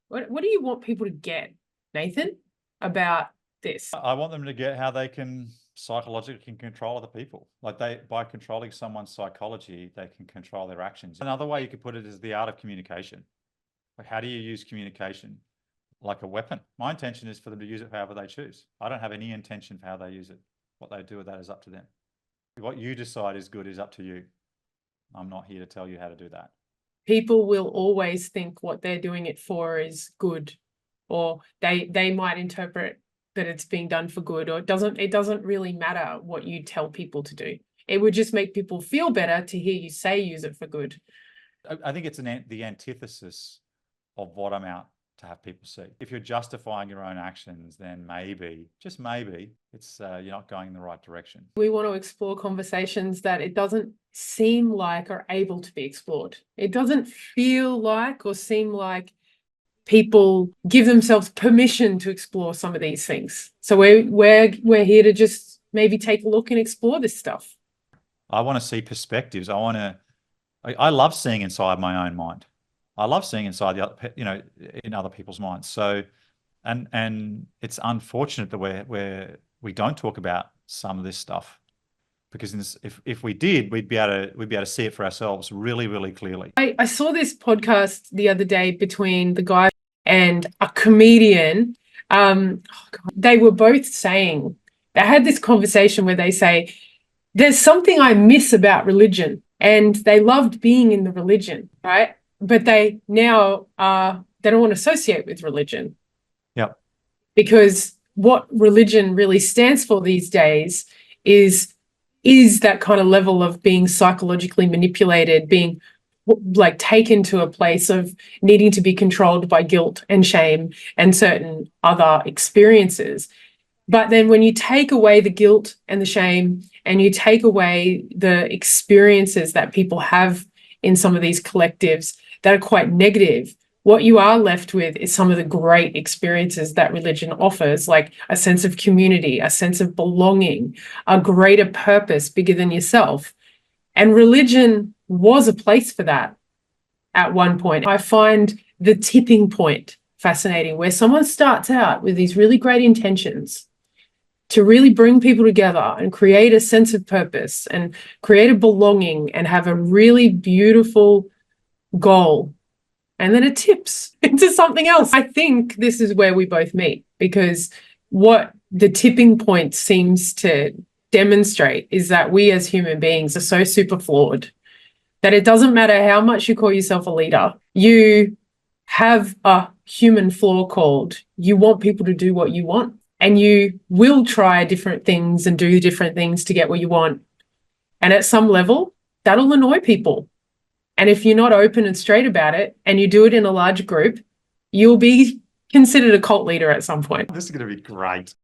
What do you want people to get, Nathan, about this? I want them to get how they can psychologically control other people. Like by controlling someone's psychology, they can control their actions. Another way you could put it is the art of communication. Like, how do you use communication like a weapon? My intention is for them to use it however they choose. I don't have any intention for how they use it. What they do with that is up to them. What you decide is good is up to you. I'm not here to tell you how to do that. People will always think what they're doing it for is good, or they might interpret that it's being done for good, or it doesn't really matter what you tell people to do. It would just make people feel better to hear you say use it for good. I think it's the antithesis of what I'm out to have people see. If you're justifying your own actions, then maybe, just maybe, it's you're not going in the right direction. We want to explore conversations that it doesn't seem like are able to be explored. It doesn't feel like or seem like people give themselves permission to explore some of these things. So we're here to just maybe take a look and explore this stuff. I want to see perspectives. I love seeing inside my own mind. I love seeing inside in other people's minds. So, and it's unfortunate that we don't talk about some of this stuff, because if we did, we'd be able to see it for ourselves really, really clearly. I saw this podcast the other day between the guy and a comedian. They were both saying, they had this conversation where they say, there's something I miss about religion, and they loved being in the religion, right? But they now they don't want to associate with religion. Yep. Because what religion really stands for these days is that kind of level of being psychologically manipulated, being like taken to a place of needing to be controlled by guilt and shame and certain other experiences. But then when you take away the guilt and the shame, and you take away the experiences that people have in some of these collectives that are quite negative, what you are left with is some of the great experiences that religion offers, like a sense of community, a sense of belonging, a greater purpose bigger than yourself. And religion was a place for that at one point. I find the tipping point fascinating, where someone starts out with these really great intentions to really bring people together and create a sense of purpose and create a belonging and have a really beautiful goal. And then it tips into something else. I think this is where we both meet, because what the tipping point seems to demonstrate is that we as human beings are so super flawed that it doesn't matter how much you call yourself a leader, you have a human flaw called you want people to do what you want. And you will try different things and do different things to get what you want. And at some level, that'll annoy people. And if you're not open and straight about it, and you do it in a large group, you'll be considered a cult leader at some point. This is going to be great.